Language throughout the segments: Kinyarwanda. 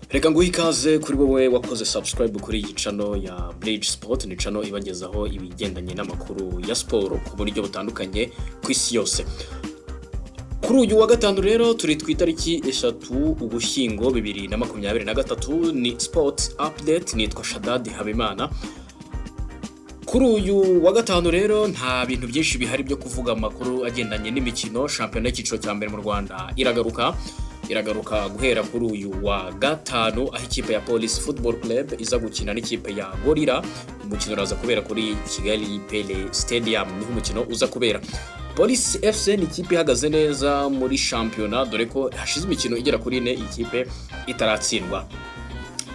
Reka nguhe ikaze kuri wowe wakoze subscribe kuri iyi channel ya Bridge Sport, ni channel ibagezaho ibigendanye n'amakuru ya sport ku buryo butandukanye ku isi yose. Kuri uyu wa gatanu rero turi twitariki 3 Ugushyingo 2023, ni Sports Update, nitwa Shadadi Habimana. Kuri uyu wa gatanu rero nta bintu byinshi bihari byo kuvuga amakuru agendanye n'imikino. Shampiyona y'ikiciro cya mbere mu Rwanda iragaruka guhera kuri uyu wa gatanu, aho ikipe ya Police Football Club iza gukina n'ikipe ya Gorilla. Umukino uraza kubera kuri Kigali Pele Stadium, niho umukino uza kubera. Police FC ni ikipe ihagaze neza muri shampiyona, dore ko hashize imikino igera kuri 4 ikipe itaratsindwa.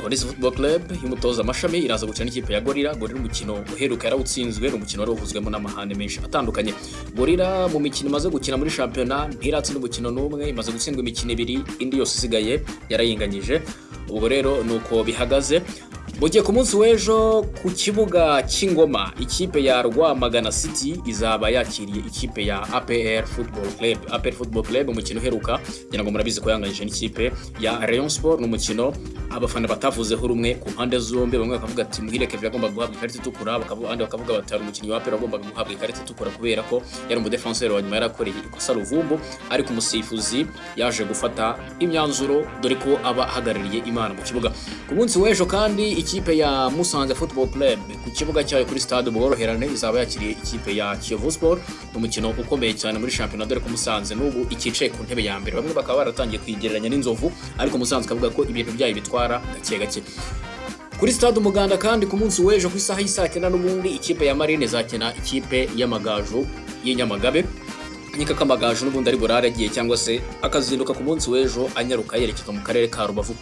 Police Football Club y'umutoza Amashami iraza gukina n'ikipe ya Gorilla. Umukino uheruka yarawutsinzwe, n'umukino wari uvuzwemo n'amahane menshi atandukanye. Gorilla mu mikino imaze gukina muri shampiyona ntiratsinda umukino n'umwe, imaze gutsindwa imikino 2, indi yose isigaye yarayinganyije. Ubwo rero nuko bihagaze. Mugiye ku munsi w'ejo ku kibuga cy'Ingoma, ikipe ya Rwamagana City izaba yakiriye ikipe ya APR Football Club. Umukino uheruka ngira ngo murabizi ko yanganyije n'ikipe ya Rayon Sport, n'umukino abafana batavuzeho rumwe ku mpande zombi. Bamwe bakavuga ati Muhireke byagomba guhabwa ikarita itukura, abandi bakavuga bati umukinnyi wa APR agomba guhabwa ikarita itukura kubera ko yari umudefenseur wa nyuma yarakoreye ikosa ruvumbu, ariko umusifuzi yaje gufata imyanzuro dore ko aba ahagarariye Imana mu kibuga. Ku munsi w'ejo kandi ikipe ya Musanze Football Club ku kibuga cyayo kuri stade Ubworoherane izaba yakiriye ikipe ya Kiyovu Sport, umukino ukomeye cyane muri shampiyona, dore ko Musanze n'ubu ikicaye ku ntebe ya mbere. Bamwe bakaba baratangiye kwigereranya n'Inzovu, ariko Musanze kavuga ko ibintu byayo bitwara gake. Kuri stade Umuganda kandi ku munsi w'ejo ku isaha y'isakena n'ubundi ikipe ya Marine zakina ikipe y'Amagaju y'Inyamagabe. Nyika Kamagaju n'ubundi ari buraragiye cyangwa se akazinduka ku munsi w'ejo anyaruka yerekeza mu karere ka Rubavu.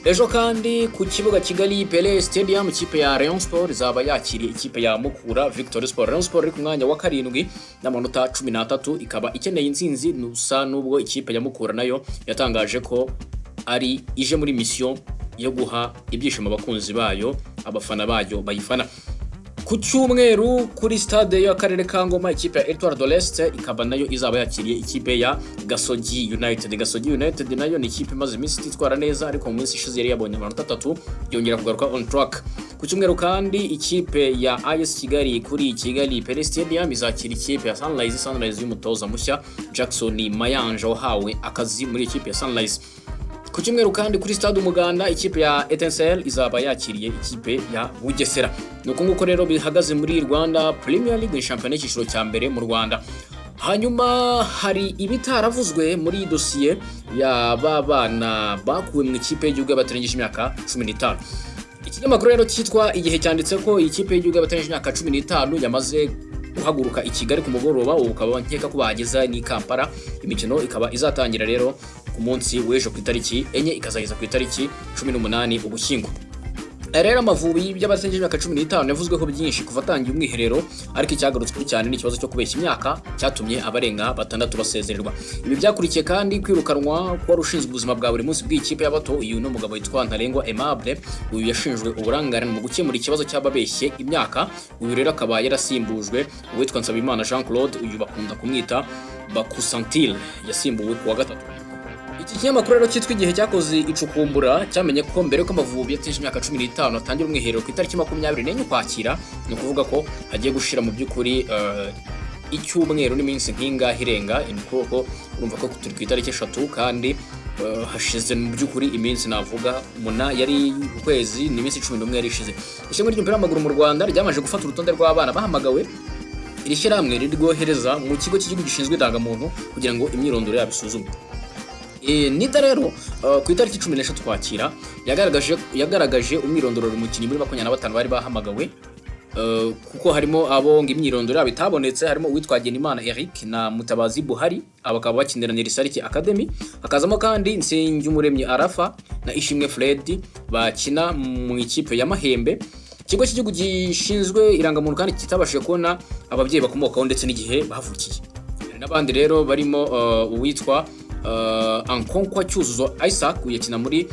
Ejo kandi ku kibuga Kigali Pele Stadium ikipe ya Rayon Sport izaba yakiriye ikipe ya Mukura Victory Sport. Rayon Sport iri ku mwanya wa 7 n'amanota 13, ikaba ikeneye insinzi nusa nubwo ikipe ya Mukura nayo yatangaje ko ari ije muri mission yo guha ibyishimo abakunzi bayo, abafana bayo bayifana. Ku cyumweru kuri stade y'akarere ka Ngoma ikipe ya Etoile de l'Est ikaba nayo izaba yakiriye ikipe ya Gasogi United. Gasogi United nayo ni ikipe imaze iminsi itwara neza, ariko mu minsi ishize yari yabonye amanota 3 yongera kugaruka on track. Ku cyumweru kandi ikipe ya AS Kigali kuri Kigali Pele Stadium izakira ikipe ya Sunrise y'umutoza mushya Jackson Mayanja wahawe akazi muri ikipe ya Sunrise. Ku cyumweru kandi kuri stade Umuganda ikipe ya Etincelle izaba yakiriye ikipe ya Bugesera. Nuko nguko rero bihagaze muri Rwanda Premier League, shampiyona y'ikiciro cya mbere mu Rwanda. Hanyuma hari ibitaravuzwe muri dosiye ya babana bakuwe mu ikipe y'igihugu y'abatarengeje imyaka 15. Ikinyamakuru rero cyitwa Igihe cyanditse ko ikipe y'igihugu y'abatarengeje imyaka 15 yamaze guhaguruka i Kigali ku mugoroba, ukaba nkeka ko bageza ni Kampala. Imikino ikaba izatangira rero ku munsi w'ejo ku itariki 4 ikazageza ku itariki 18 Ugushyingo. Rero Amavubi y'abasengeje imyaka 15 yavuzweho byinshi kuva atangiye umwiherero, ariko icyagarutswe cyane n'ikibazo cyo kubeshya imyaka cyatumye abarenga 6 basezererwa. Ibi byakurikiye kandi kwirukanwa kwa rushinzwe ubuzima bwa buri munsi bw'ikipe y'abato. Uyu no mugabo witwa Ntarengwa Aimable, uyu yashinjwe uburangarane mu gukemura ikibazo cy'ababeshye imyaka. Uyu rero akaba yarasimbujwe uwitwa Nsabimana Jean Claude, uyu bakunda kumwita Bakusantile, yasimbuwe ku wa gatatu. Iki kinyamakuru rero cyitwa Igihe cyakoze icukumbura cyamenye ko mbere ko Amavubi yateje imyaka 15 atangira umwiherero ku itariki 24 Ukwakira, ni ukuvuga ko hagiye gushira mu by'ukuri icyumweru n'iminsi nk'ingahe irenga. Nuko urumva ko turi ku itariki 3 kandi hashize mu by'ukuri iminsi navuga muna yari ukwezi n'iminsi 11 yari ishize. Ishimwe ry'umupira w'amaguru mu Rwanda ryamaje gufata urutonde rw'abana bahamagawe iri shyirahamwe rirwohereza mu kigo cy'igihugu gishinzwe indangamuntu kugira ngo imyirondoro yabo isuzumwe. Nita rero ku itariki 16 Ukwakira yagaragaje umwirondoro w'umukinnyi muri 25 bari bahamagawe, kuko harimo abo imyirondoro yabo itabonetse. Harimo uwitwa Genimana Eric na Mutabazi Buhari, abakaba bakinira Nirisariki Academy. Hakazamo kandi Nsengumuremyi Arafa na Ishimwe Fred bakina mu ikipe ya Mahembe. Ikigo cy'igihugu gishinzwe irangamuntu kandi kitabashije kubona ababyeyi bakomokaho ndetse n'igihe bavukiye. N'abandi rero barimo uwitwa Ankonkwa Cyuzuzo Isaac uyakina muri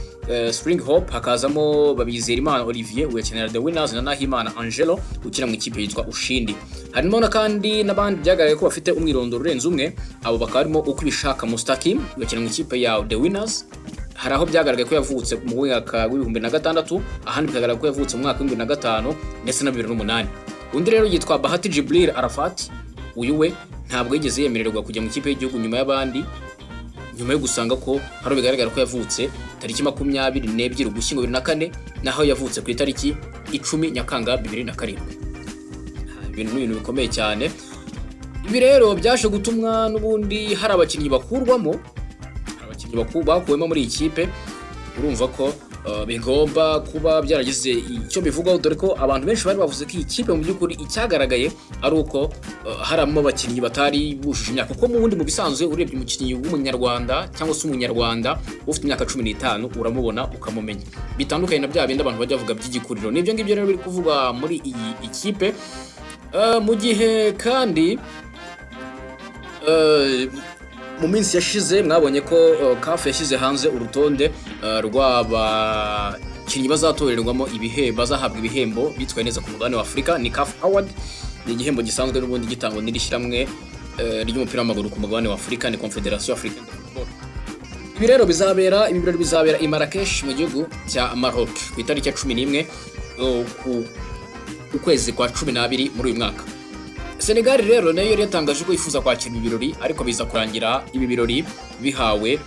Spring Hope. Hakazamo Babizerimana Olivier uyakinira The Winners na Nahimana Angelo ukina mu ikipe yitwa Ushindi. Harimo kandi n'abandi byagaye ko bafite umwirondoro urenze umwe. Abo bakaba barimo Ukwibishaka Mustakim uyakina mu ikipe ya The Winners. hari aho byagaragaye ko yavutse mu mwaka w'2006, ahandi bikagaragara ko yavutse mu mwaka w'2005 ndetse na 2008. Undi rero yitwa Bahati Jibril Arafat, uyu we ntabwo yigeze yemererwa kujya mu kipe y'igihugu nyuma y'abandi, nyuma yo gusanga ko hari bigaragara ko yavutse tariki 22 Ugushyingo 2004, naho yavutse ku itariki 10 Nyakanga 2007. Ibintu bikomeye cyane. Ibi rero byaje gutumwa n'ubundi hari abakinnyi bakurwamo, bakuwemo muri iyi kipe. Urumva ko bigomba kuba byaragize icyo bivugaho, dore ko abantu benshi bari bavuze ko iyi kipe mu by'ukuri icyagaragaye ari uko harimo abakinnyi batari bujuje imyaka, kuko mu bundi mu bisanzwe urebye umukinnyi w'umunyarwanda cyangwa se umunyarwanda ufite imyaka 15 uramubona ukamumenya, bitandukanye na bya bindi abantu bajya bavuga by'igikuriro. Nibyo ngibyo rero biri kuvugwa muri iyi ikipe, mu gihe kandi mu minsi yashize mwabonye ko CAF yashyize hanze urutonde rw'abakinnyi bazatorerwamo bazahabwa ibihembo bitwaye neza ku mugabane wa Afurika. Ni CAF Award, ni igihembo gisanzwe n'ubundi gitangwa n'ishyirahamwe ry'umupira w'amaguru ku mugabane wa Afurika, ni Confederation Africaine de Football. Ibi rero ibirori bizabera i Marrakesh mu gihugu cya Maroc ku itariki ya 11 ukwezi kwa 12 muri uyu mwaka. Senegal rero nayo yari yatangaje ko yifuza kwakira ibirori, ariko biza kurangira ibi birori bihawe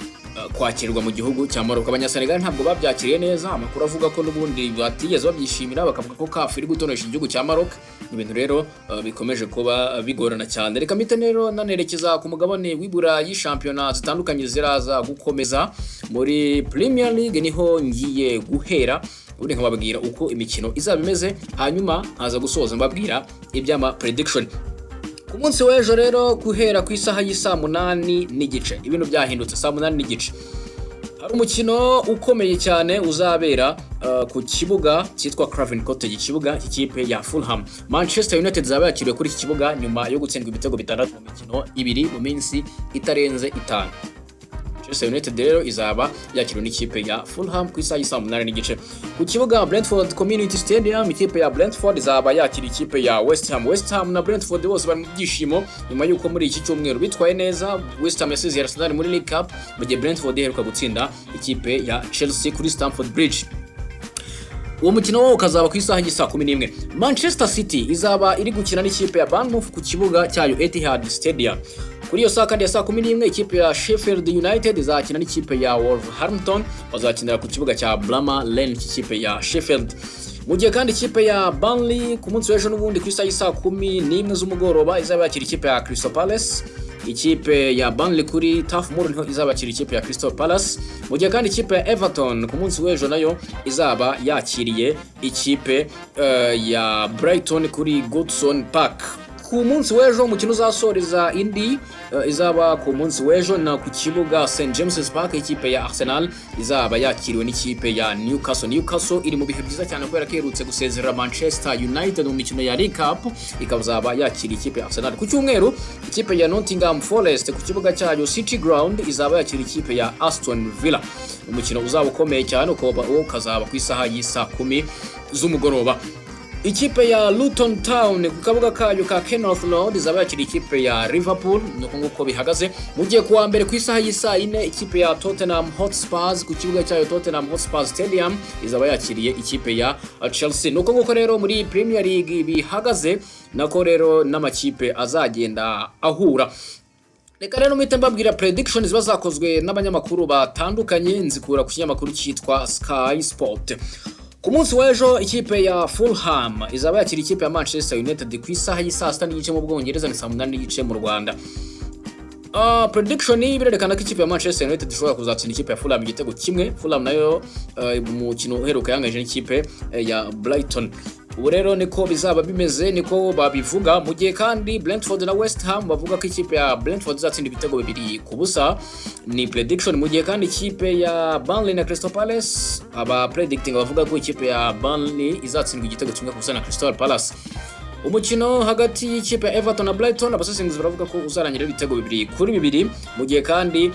kwakirwa mu gihugu cya Maroc. Abanyasenegal ntabwo babyakiriye neza, amakuru avuga ko n'ubundi batigeze babyishimira, bakavuga ko CAF iri gutonesha igihugu cya Maroc. Ibintu rero bikomeje kuba bigorana cyane. Reka mpite rero nanerekeza ku mugabane w'Iburayi, shampiyona zitandukanye ziraza gukomeza. Muri Premier League niho ngiye guhera, ubundi nkababwira uko imikino izaba imeze, hanyuma haza gusoza mbabwira iby'ama prediction. Ku munsi w'ejo rero guhera ku isaha y'isa 8:30 ibintu byahindutse. Saa 8:30 hari umukino ukomeye cyane uzabera ku kibuga cyitwa Craven Cottage, ikibuga cy'ikipe ya Fulham. Manchester United zaba yakiriwe kuri iki kibuga nyuma yo gutsindwa ibitego 6 mu mikino 2 mu minsi itarenze 5. Manchester United rero izaba yakiriwe n'ikipe ya Fulham ku isaha y'isa 8:30 ku kibuga Brentford Community Stadium. Ikipe ya Brentford izaba yakira ikipe ya West Ham. West Ham na Brentford bose bari mu byishimo nyuma y'uko muri iki cyumweru bitwaye neza. West Ham yasize Arsenal muri League Cup, mu gihe Brentford iheruka gutsinda ikipe ya Chelsea kuri Stamford Bridge. Uwo mukino wo ukazaba ku isaha y'isa 11. Manchester City izaba iri gukina n'ikipe ya Bournemouth ku kibuga cyayo Etihad Stadium. Kuri iyo saa kandi ya saa 11 ikipe ya Sheffield United izakina n'ikipe ya Wolverhampton, bazakinira ku kibuga cya Bramall Lane cy'ikipe ya Sheffield. Mu gihe kandi ikipe ya Burnley ku munsi w'ejo n'ubundi ku isaha y'isa 11 z'umugoroba izaba yakira ikipe ya Crystal Palace. Ikipe ya Burnley kuri Turf Moor niho izaba yakira ikipe ya Crystal Palace. Mu gihe kandi ikipe ya Everton ku munsi w'ejo nayo izaba yakiriye ikipe ya Brighton kuri Goodison Park. Ku munsi w'ejo umukino uzasoreza indi izaba ku munsi w'ejo na ku kibuga St James's Park. Ikipe ya Arsenal izaba yakiriwe n'ikipe ya Newcastle. Newcastle iri mu bihe byiza cyane kubera ko iherutse gusezerera Manchester United mu mikino ya League Cup, ikazaba yakira ikipe ya Arsenal. Ku cyumweru ikipe ya Nottingham Forest ku kibuga cyayo City Ground izaba yakira ikipe ya Aston Villa. Umukino uzaba ukomeye cyane ukazaba ku isaha y'isa 10 z'umugoroba. Ikipe ya Luton Town ku kabuga kayo ka Kenilworth Road izaba yakira ikipe ya Liverpool. Nuko nguko bihagaze. Mu gihe kuwa mbere ku isaha y'isa 4 ikipe ya Tottenham Hotspur ku kibuga cyayo Tottenham Hotspur Stadium izaba yakiriye ikipe ya Chelsea. Nuko nguko rero muri Premier League bihagaze, nako rero n'amakipe azagenda ahura. Reka rero mpite mbabwira predictions bazakozwe n'abanyamakuru batandukanye, nzikura ku kinyamakuru cyitwa Sky Sport. Ku munsi w'ejo ikipe ya Fulham izaba yakira ikipe ya Manchester United ku isaha y'isa 6:30 mu Bwongereza, ni saa 8:30 mu Rwanda. Prediction birerekana ko ikipe ya Manchester United ishobora kuzatsinda ikipe ya Fulham igitego kimwe. Fulham nayo umukino uheruka yangaje n'ikipe ya Brighton. Ubu rero niko bizaba bimeze, niko babivuga. Mu gihe kandi Brentford na West Ham bavuga ko ikipe ya Brentford izatsinda ibitego 2-0, ni prediction. Mu gihe kandi ikipe ya Burnley na Crystal Palace aba predicting bavuga ko ikipe ya Burnley izatsindwa igitego 1-0 na Crystal Palace. Umukino hagati y'ikipe ya Everton na Brighton abasesenguzi baravuga ko uzarangira ibitego 2-2. Mu gihe kandi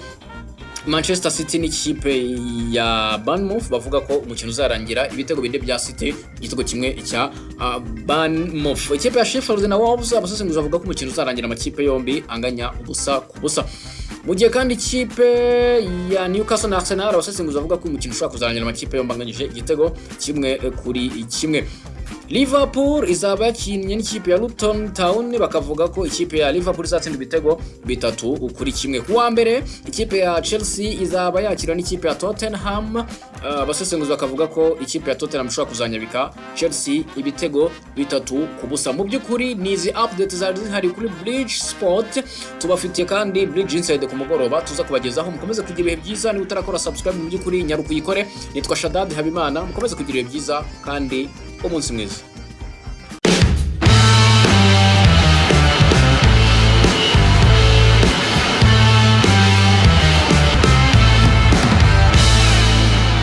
Manchester City n'ikipe ya Bournemouth bavuga ko umukino uzarangira ibitego 2 bya City, igitego kimwe cya Bournemouth. Ikipe ya Sheffield na Wolves abasesenguzi bavuga ko umukino uzarangira amakipe yombi anganya 0-0. Mu gihe kandi ikipe ya Newcastle na Arsenal abasesenguzi bavuga ko umukino ushobora kuzarangira amakipe yombi anganyije igitego 1-1. Liverpool izaba yakinnye n'ikipe ya Luton Town, bakavuga ko ikipe ya Liverpool izatsinda ibitego 3-1. Kuwa mbere ikipe ya Chelsea izaba yakira n'ikipe ya Tottenham, abasesenguzi bakavuga ko ikipe ya Tottenham ishobora kuzanyabika Chelsea ibitego 3-0. Mu by'ukuri nizi update zari zihari kuri Bridge Sport, tubafitiye kandi Bridge Inside ku mugoroba tuza kubagezaho. Mukomeze kugira ibihe byiza, ni utarakora subscribe mu by'ukuri nyaruko yikore. Nitwa Shadad Habimana, mukomeze kugira ibihe byiza kandi umunsi mwiza.